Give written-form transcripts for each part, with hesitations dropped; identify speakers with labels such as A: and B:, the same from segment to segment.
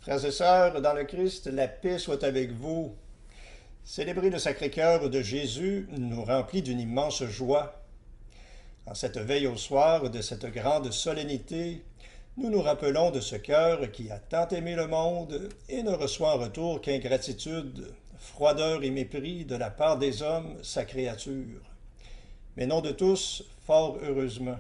A: Frères et sœurs, dans le Christ, la paix soit avec vous. Célébrer le Sacré-Cœur de Jésus nous remplit d'une immense joie. En cette veille au soir de cette grande solennité, nous nous rappelons de ce cœur qui a tant aimé le monde et ne reçoit en retour qu'ingratitude, froideur et mépris de la part des hommes, sa créature. Mais non de tous, fort heureusement.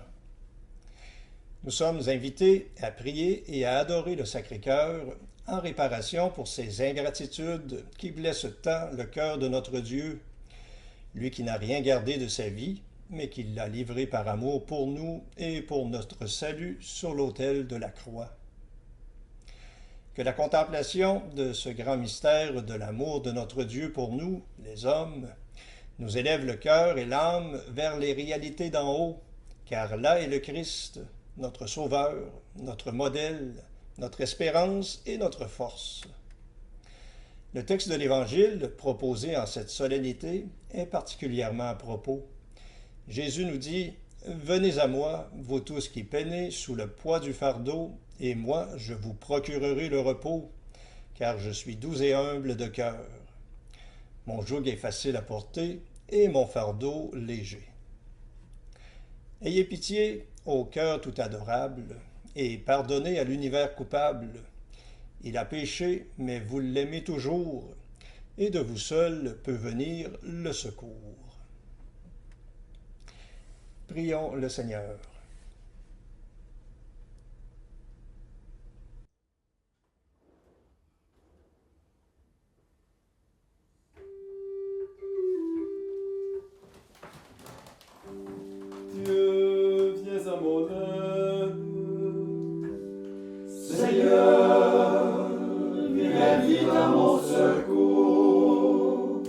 A: Nous sommes invités à prier et à adorer le Sacré-Cœur en réparation pour ces ingratitudes qui blessent tant le cœur de notre Dieu, lui qui n'a rien gardé de sa vie, mais qui l'a livré par amour pour nous et pour notre salut sur l'autel de la croix. Que la contemplation de ce grand mystère de l'amour de notre Dieu pour nous, les hommes, nous élève le cœur et l'âme vers les réalités d'en haut, car là est le Christ, notre Sauveur, notre modèle, notre espérance et notre force. Le texte de l'Évangile proposé en cette solennité est particulièrement à propos. Jésus nous dit « Venez à moi, vous tous qui peinez sous le poids du fardeau, et moi je vous procurerai le repos, car je suis doux et humble de cœur. Mon joug est facile à porter, et mon fardeau léger. » Ayez pitié au cœur tout adorable, et pardonnez à l'univers coupable. Il a péché, mais vous l'aimez toujours, et de vous seul peut venir le secours. Prions le Seigneur.
B: Dieu, viens à mon aide.
C: Seigneur, viens vite à mon secours.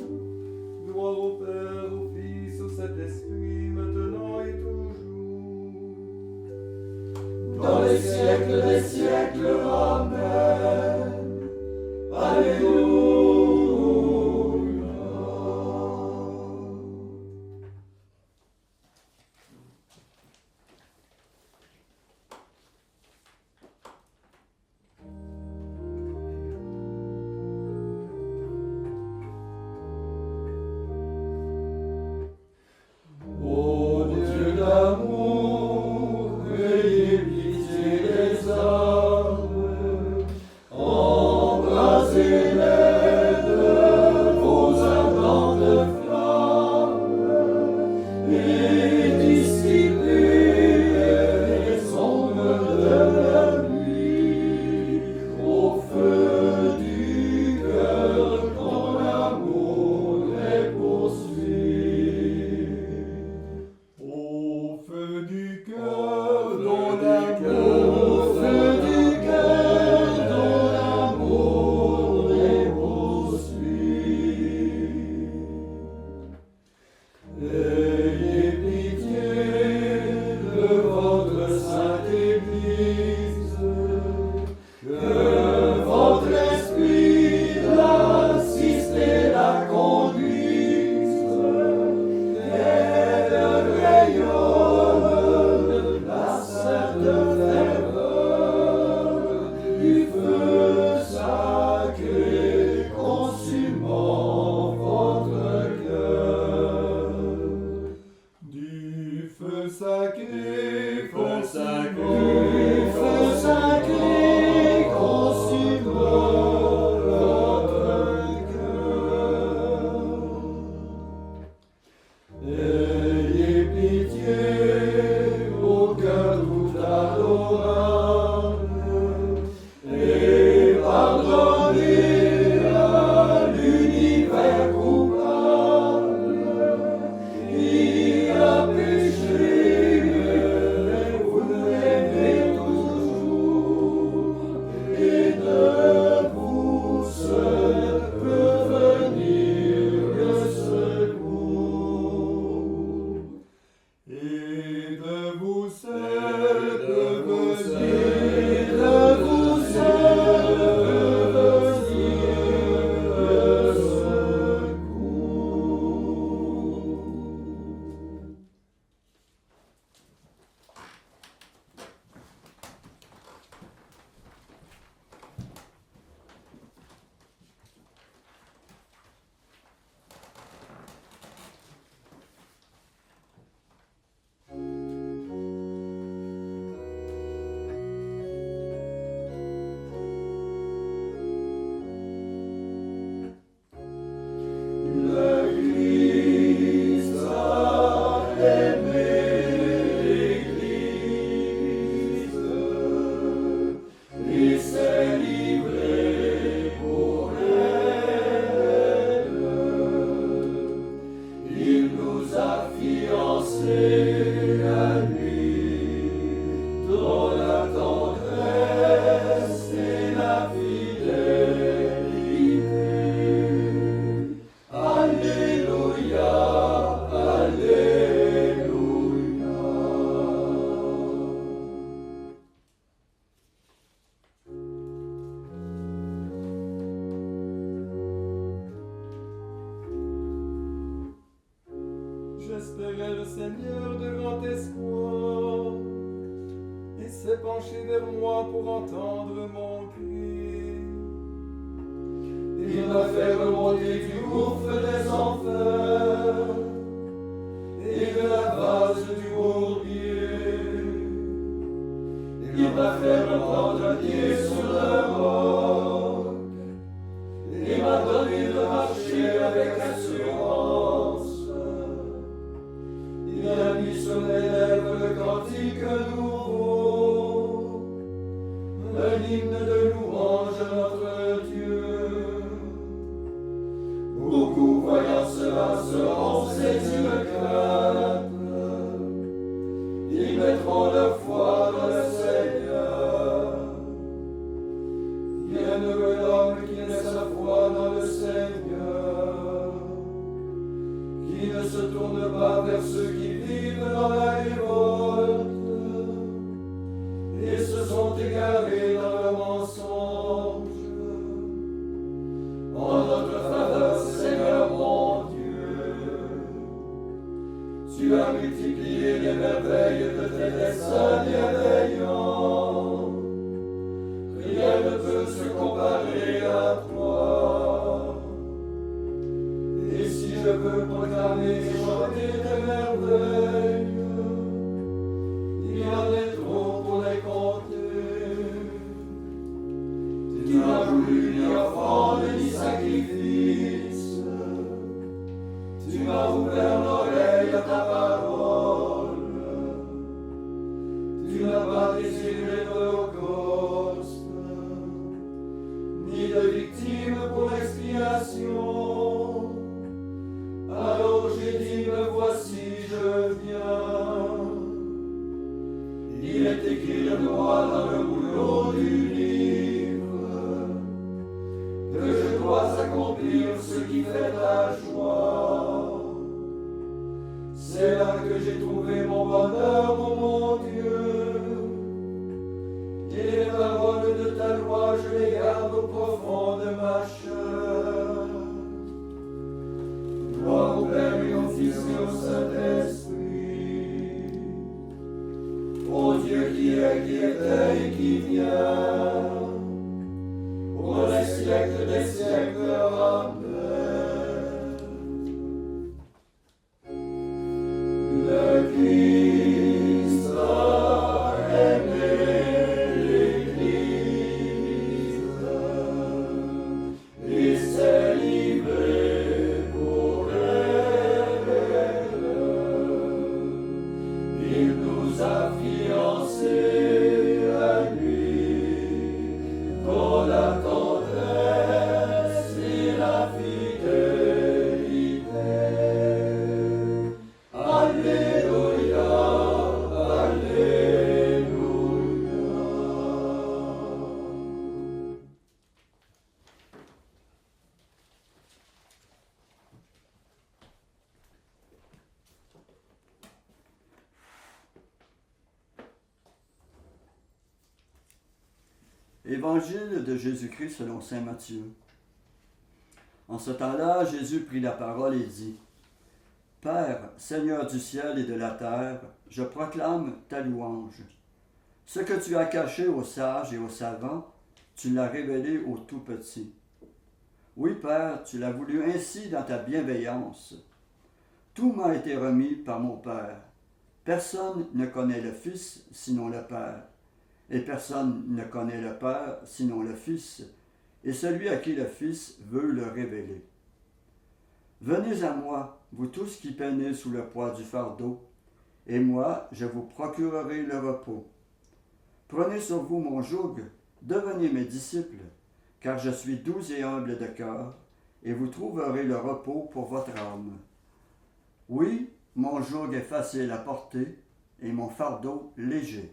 B: Gloire au Père, au Fils, au Saint-Esprit, maintenant et toujours.
C: Dans les siècles des siècles, Amen. Alléluia. Ô Dieu d'amour, ayez pitié des hommes.
B: penché vers moi pour entendre mon cri.
C: Il m'a fait remonter du gouffre des enfers et de la base du bourbier. Il m'a fait reprendre pied sur le roc et m'a donné de marcher avec assurance. Il a mis sur mes lèvres le cantique nouveau, un hymne de louange à notre Dieu. Beaucoup voyant cela seront saisis de crainte. Ils mettront leur foi dans le Seigneur. Bienheureux l'homme qui met sa foi dans le Seigneur, qui ne se tourne pas vers ceux qui vivent dans la révolte et se sont égarés dans le mensonge. En notre faveur, Seigneur mon Dieu, tu as multiplié les merveilles de tes desseins bienveillants. Rien ne peut se comparer à toi. Et si je veux proclamer et chanter tes merveilles, il y en est trop pour les compter. Tu n'as voulu ni offrande ni sacrifice. Tu m'as ouvert l'oreille à ta parole. Tu n'as pas désiré d'holocauste, ni de victime pour l'expiation. Alors j'ai dit, me voici, je viens. Il est écrit de moi dans le rouleau du livre que je dois accomplir ce qui fait ta joie. C'est là que j'ai trouvé mon bonheur, mon Dieu. Et les paroles de ta loi, je les garde au profond de ma chair. Gloire au Père et au Fils et au Saint-Esprit, ô Dieu qui est, qui était et qui vient, pour les siècles des siècles. Amen. Le Christ a aimé l'Église et s'est livré pour elle. Il nous a fiancés à lui dans la tendresse et la fidélité. Alléluia, Alléluia.
D: Évangile de Jésus-Christ selon saint Matthieu. En ce temps-là, Jésus prit la parole et dit : Père, Seigneur du ciel et de la terre, je proclame ta louange. Ce que tu as caché aux sages et aux savants, tu l'as révélé aux tout-petits. Oui, Père, tu l'as voulu ainsi dans ta bienveillance. Tout m'a été remis par mon Père. Personne ne connaît le Fils sinon le Père, et personne ne connaît le Père sinon le Fils, et celui à qui le Fils veut le révéler. Venez à moi, vous tous qui peinez sous le poids du fardeau, et moi, je vous procurerai le repos. Prenez sur vous mon joug, devenez mes disciples, car je suis doux et humble de cœur, et vous trouverez le repos pour votre âme. Oui, mon joug est facile à porter, et mon fardeau léger.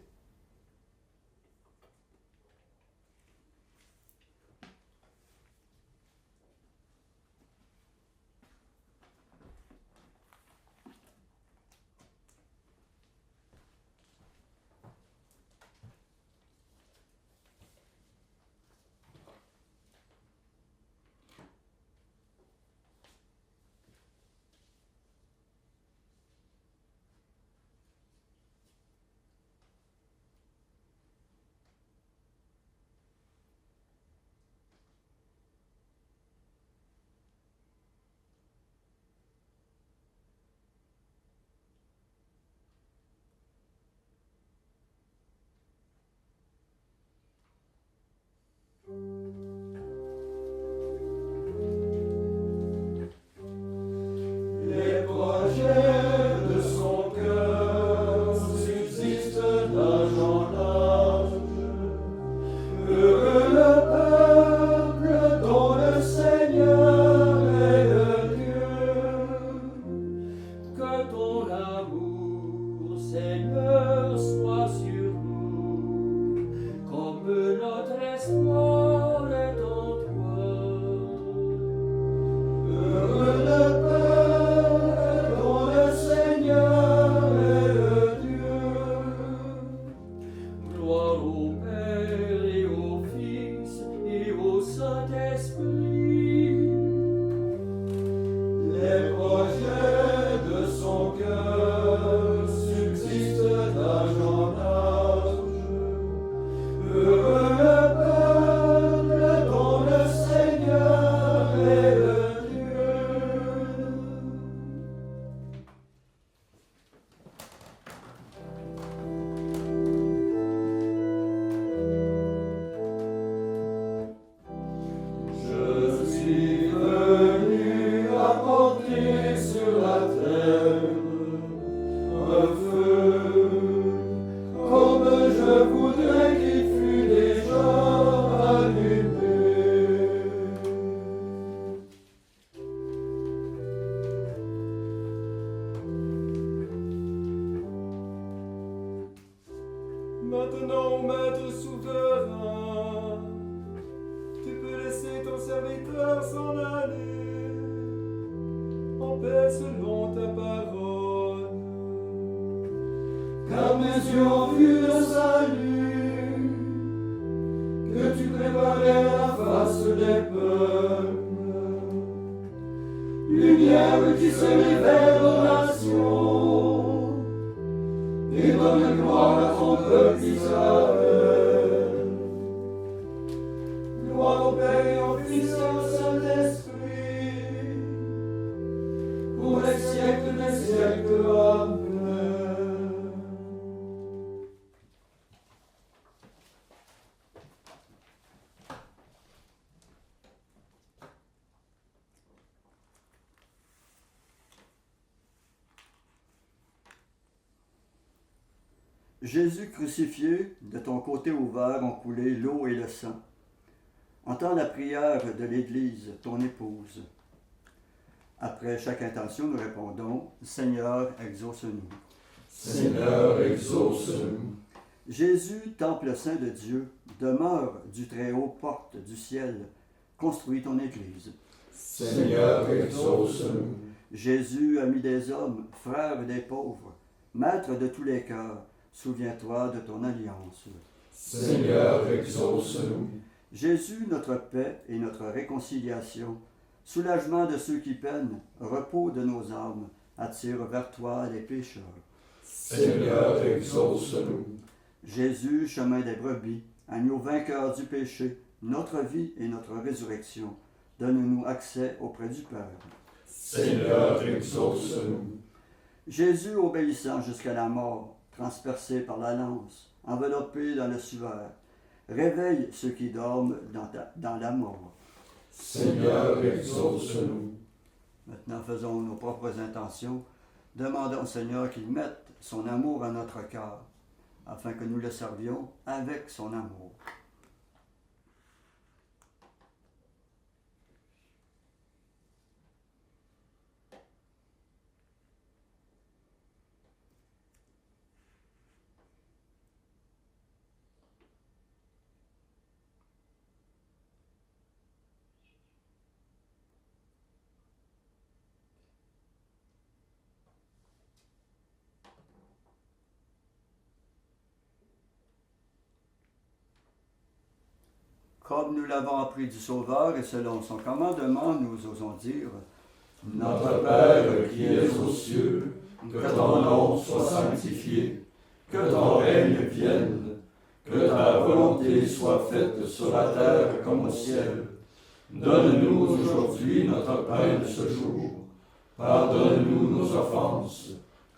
B: faite selon ta parole.
C: Car mes yeux ont vu le salut que tu préparais à la face des peuples. Lumière qui se révèle aux nations et donne gloire à ton peuple Israël. Gloire au Père et au Fils et au Saint-Esprit, pour les siècles des siècles. Amen.
D: Jésus crucifié, de ton côté ouvert ont coulé l'eau et le sang. Entends la prière de l'Église, ton épouse. Après chaque intention, nous répondons, Seigneur, exauce-nous.
C: Seigneur, exauce-nous.
D: Jésus, temple saint de Dieu, demeure du Très-Haut, porte du ciel, construis ton Église.
C: Seigneur, exauce-nous.
D: Jésus, ami des hommes, frère des pauvres, maître de tous les cœurs, souviens-toi de ton alliance.
C: Seigneur, exauce-nous.
D: Jésus, notre paix et notre réconciliation, soulagement de ceux qui peinent, repos de nos âmes, attire vers toi les pécheurs.
C: Seigneur, exauce-nous.
D: Jésus, chemin des brebis, agneau vainqueur du péché, notre vie et notre résurrection, donne-nous accès auprès du Père.
C: Seigneur, exauce-nous.
D: Jésus, obéissant jusqu'à la mort, transpercé par la lance, enveloppé dans le suaire, réveille ceux qui dorment dans la mort.
C: Seigneur, exauce-nous.
D: Maintenant, faisons nos propres intentions. Demandons au Seigneur qu'il mette son amour à notre cœur, afin que nous le servions avec son amour. Comme nous l'avons appris du Sauveur et selon son commandement, nous osons dire «
C: Notre Père qui es aux cieux, que ton nom soit sanctifié, que ton règne vienne, que ta volonté soit faite sur la terre comme au ciel. Donne-nous aujourd'hui notre pain de ce jour. Pardonne-nous nos offenses,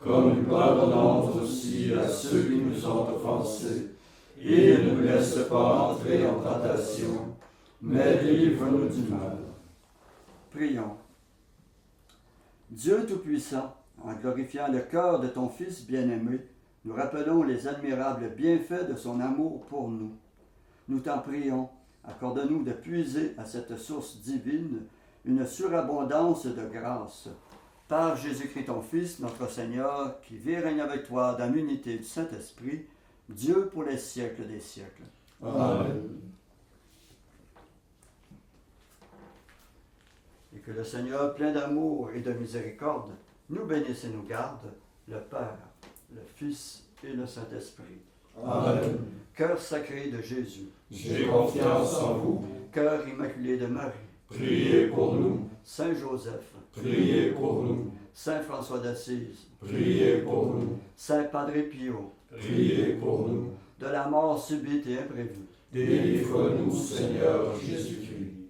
C: comme nous pardonnons aussi à ceux qui nous ont offensés. Et ne nous laisse pas entrer en tentation, mais délivre-nous du mal. »
D: Prions. Dieu Tout-Puissant, en glorifiant le cœur de ton Fils bien-aimé, nous rappelons les admirables bienfaits de son amour pour nous. Nous t'en prions, accorde-nous de puiser à cette source divine une surabondance de grâce. Par Jésus-Christ ton Fils, notre Seigneur, qui vit et règne avec toi dans l'unité du Saint-Esprit, Dieu pour les siècles des siècles.
C: Amen.
D: Et que le Seigneur, plein d'amour et de miséricorde, nous bénisse et nous garde, le Père, le Fils et le Saint-Esprit.
C: Amen.
D: Cœur sacré de Jésus,
C: J'ai confiance en vous.
D: cœur immaculé de Marie,
C: Priez pour nous.
D: Saint Joseph,
C: Priez pour nous.
D: Saint François d'Assise,
C: Priez pour nous.
D: Saint Padre Pio,
C: Priez pour nous.
D: de la mort subite et imprévue,
C: Délivre-nous, Seigneur Jésus-Christ.